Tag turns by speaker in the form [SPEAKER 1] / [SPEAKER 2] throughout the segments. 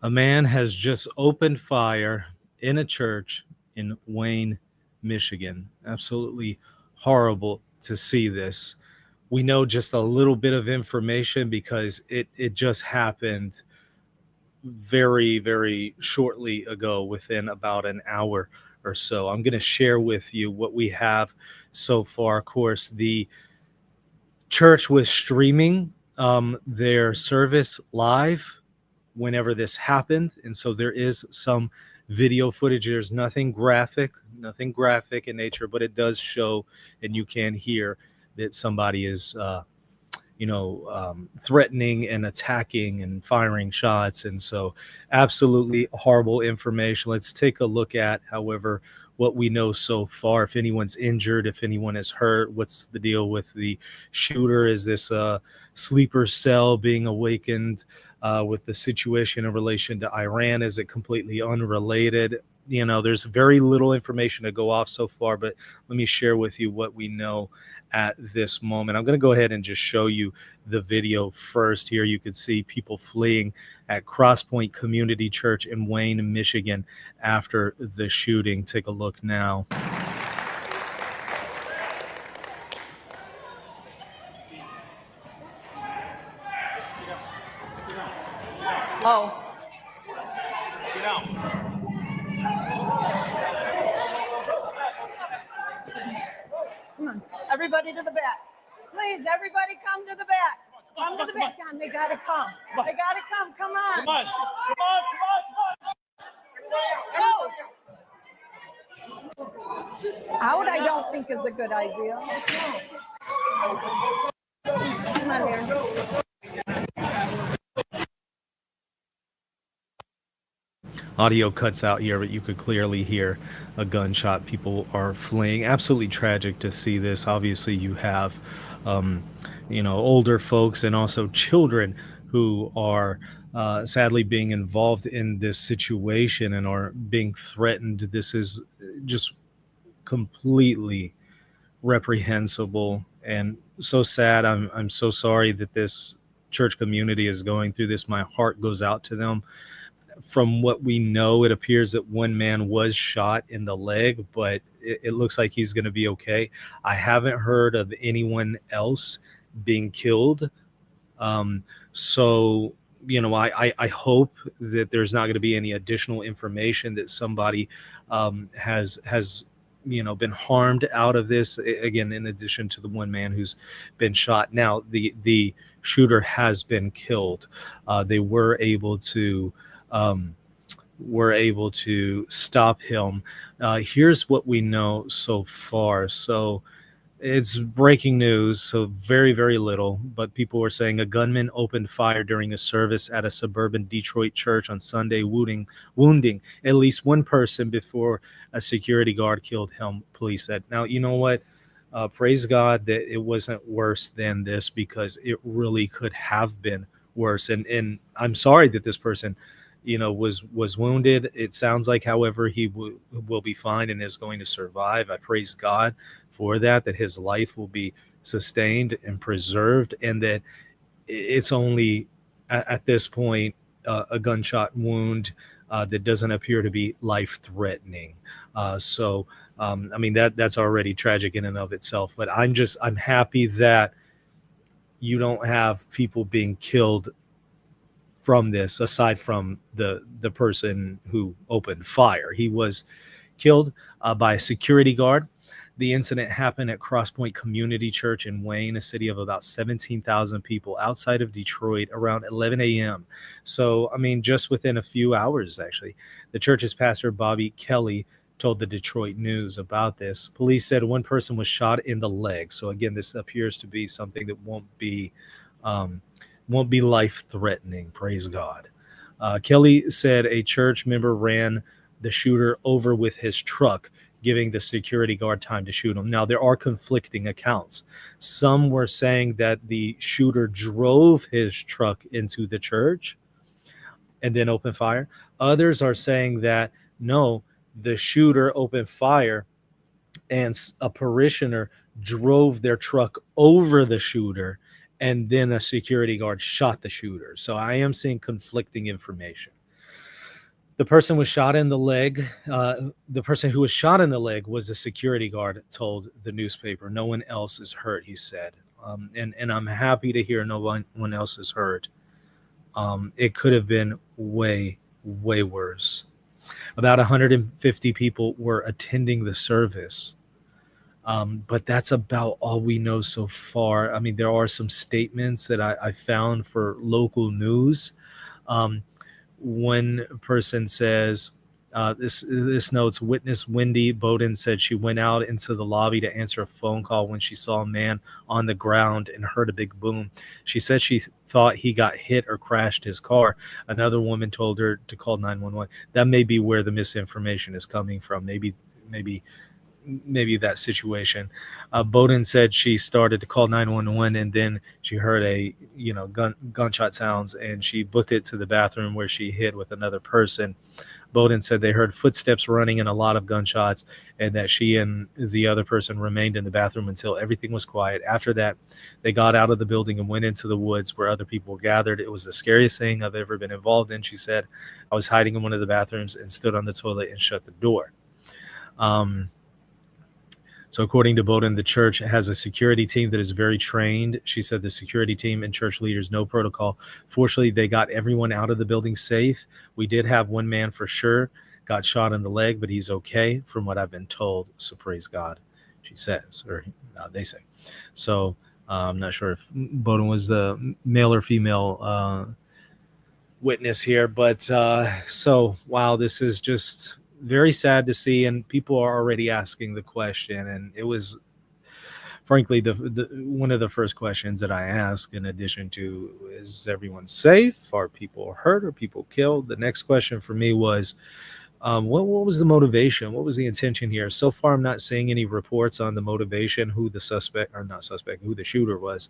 [SPEAKER 1] A man has just opened fire in a church in Wayne, Michigan. Absolutely horrible to see this. We know just a little bit of information because it just happened very, very shortly ago, within about an hour or so. I'm going to share with you what we have so far. Of course, the church was streaming their service live whenever this happened, and so there is some video footage. There's nothing graphic in nature, but it does show, and you can hear that somebody is threatening and attacking and firing shots. And so absolutely horrible information. Let's take a look at, however, what we know so far. If anyone's injured, if anyone is hurt, what's the deal with the shooter? Is this a sleeper cell being awakened with the situation in relation to Iran? Is it completely unrelated? There's very little information to go off so far, but let me share with you what we know at this moment. I'm going to go ahead and just show you the video first. Here you can see people fleeing at Crosspoint Community Church in Wayne, Michigan after the shooting. Take a look now.
[SPEAKER 2] Oh. Come on, everybody to the back. Please, everybody come to the back. Come to the back. John, they gotta come. They gotta come. Come on. Come on. Go. Out, I don't think is a good idea. Come on here.
[SPEAKER 1] Audio cuts out here, but you could clearly hear a gunshot. People are fleeing. Absolutely tragic to see this. Obviously, you have, older folks and also children who are sadly being involved in this situation and are being threatened. This is just completely reprehensible and so sad. I'm so sorry that this church community is going through this. My heart goes out to them. From what we know, it appears that one man was shot in the leg, but it looks like he's going to be okay. I haven't heard of anyone else being killed. So, I hope that there's not going to be any additional information that somebody has been harmed out of this. Again, in addition to the one man who's been shot. Now, the shooter has been killed. They were able to stop him. Here's what we know so far. So it's breaking news, so very, very little, but people were saying a gunman opened fire during a service at a suburban Detroit church on Sunday, wounding at least one person before a security guard killed him, police said. Now, you know what? Praise God that it wasn't worse than this, because it really could have been worse. And I'm sorry that this person was wounded. It sounds like, however, he will be fine and is going to survive. I praise God for that his life will be sustained and preserved, and that it's only at this point a gunshot wound that doesn't appear to be life-threatening. That's already tragic in and of itself, but I'm happy that you don't have people being killed from this, aside from the person who opened fire. He was killed by a security guard. The incident happened at Crosspoint Community Church in Wayne, a city of about 17,000 people outside of Detroit, around 11 a.m. So, just within a few hours, actually. The church's pastor, Bobby Kelly, told the Detroit News about this. Police said one person was shot in the leg. So again, this appears to be something that won't be life-threatening. Praise God. Kelly said a church member ran the shooter over with his truck, giving the security guard time to shoot him. Now, there are conflicting accounts. Some were saying that the shooter drove his truck into the church and then opened fire. Others are saying that, no, the shooter opened fire and a parishioner drove their truck over the shooter, and then a security guard shot the shooter. So I am seeing conflicting information. The person was shot in the leg. The person who was shot in the leg was a security guard, told the newspaper. No one else is hurt, he said. And I'm happy to hear no one else is hurt. It could have been way, way worse. About 150 people were attending the service. But that's about all we know so far. I mean, there are some statements that I found for local news. Um, One person says, this notes, witness Wendy Bowden said she went out into the lobby to answer a phone call when she saw a man on the ground and heard a big boom. She said she thought he got hit or crashed his car. Another woman told her to call 911. That may be where the misinformation is coming from. Maybe that situation. Bowden said she started to call 911 and then she heard a gunshot sounds and she booked it to the bathroom where she hid with another person. Bowden said they heard footsteps running and a lot of gunshots, and that she and the other person remained in the bathroom until everything was quiet. After that, they got out of the building and went into the woods where other people were gathered. It was the scariest thing I've ever been involved in, she said. I was hiding in one of the bathrooms and stood on the toilet and shut the door. So according to Bowden, the church has a security team that is very trained. She said the security team and church leaders know protocol. Fortunately, they got everyone out of the building safe. We did have one man for sure got shot in the leg, but he's okay from what I've been told. So praise God, she says, or they say. So I'm not sure if Bowden was the male or female witness here, but so wow, this is just very sad to see, and people are already asking the question. And it was frankly the one of the first questions that I asked, in addition to, is everyone safe, are people hurt, are people killed? The next question for me was, what was the motivation, what was the intention here? So far I'm not seeing any reports on the motivation, who the suspect, or not suspect, who the shooter was.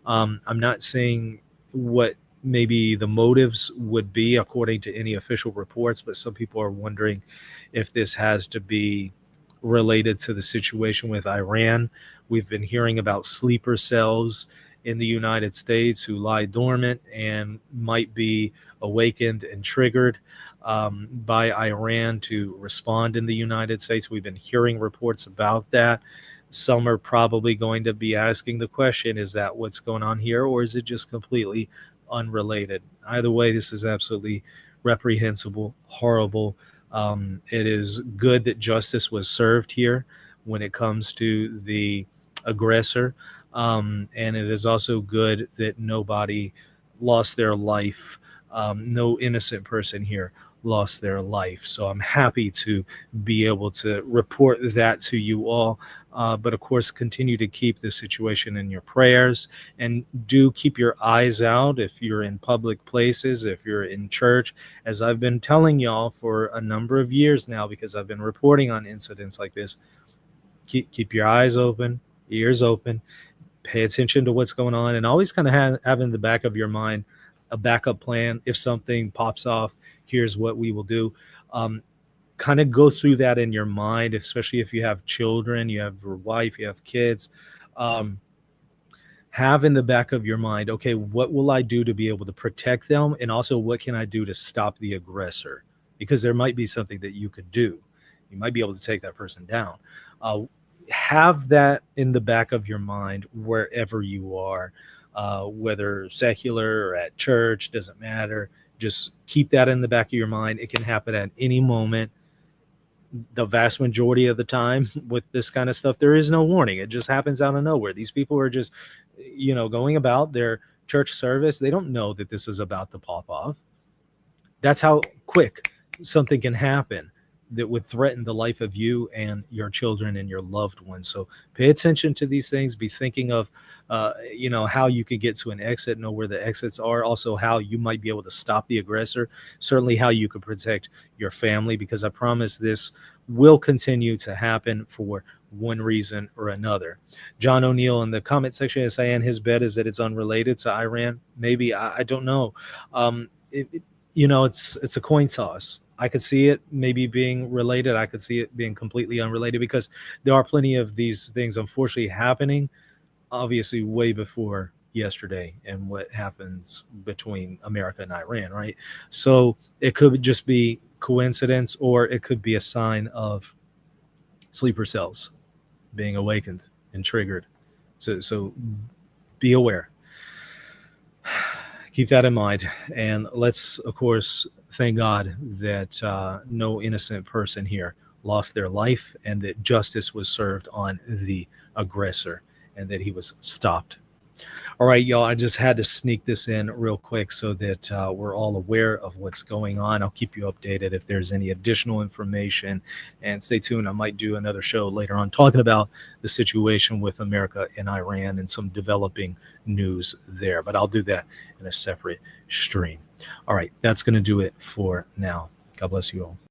[SPEAKER 1] I'm not seeing what maybe the motives would be according to any official reports, but some people are wondering if this has to be related to the situation with Iran. We've been hearing about sleeper cells in the United States who lie dormant and might be awakened and triggered by Iran to respond in the United States. We've been hearing reports about that. Some are probably going to be asking the question, is that what's going on here, or is it just completely unrelated? Either way, this is absolutely reprehensible, horrible. It is good that justice was served here when it comes to the aggressor. And it is also good that nobody lost their life. No innocent person here lost their life. So I'm happy to be able to report that to you all. But of course, continue to keep the situation in your prayers, and do keep your eyes out if you're in public places, if you're in church, as I've been telling y'all for a number of years now, because I've been reporting on incidents like this. Keep your eyes open, ears open, pay attention to what's going on, and always kind of have in the back of your mind a backup plan. If something pops off, here's what we will do. Kind of go through that in your mind, especially if you have children, you have your wife, you have kids. Have in the back of your mind, okay, what will I do to be able to protect them? And also, what can I do to stop the aggressor? Because there might be something that you could do. You might be able to take that person down. Have that in the back of your mind wherever you are, whether secular or at church, doesn't matter. Just keep that in the back of your mind. It can happen at any moment. The vast majority of the time with this kind of stuff, there is no warning. It just happens out of nowhere. These people are just, going about their church service. They don't know that this is about to pop off. That's how quick something can happen that would threaten the life of you and your children and your loved ones. So pay attention to these things. Be thinking of, how you can get to an exit, know where the exits are. Also, how you might be able to stop the aggressor. Certainly how you can protect your family, because I promise this will continue to happen for one reason or another. John O'Neill in the comment section is saying his bet is that it's unrelated to Iran. Maybe, I don't know. It's a coin toss. I could see it maybe being related. I could see it being completely unrelated, because there are plenty of these things, unfortunately, happening, obviously, way before yesterday and what happens between America and Iran, right? So it could just be coincidence, or it could be a sign of sleeper cells being awakened and triggered. So be aware. Keep that in mind, and let's, of course, thank God that no innocent person here lost their life, and that justice was served on the aggressor, and that he was stopped. All right, y'all, I just had to sneak this in real quick so that we're all aware of what's going on. I'll keep you updated if there's any additional information. And stay tuned. I might do another show later on talking about the situation with America and Iran and some developing news there. But I'll do that in a separate stream. All right, that's going to do it for now. God bless you all.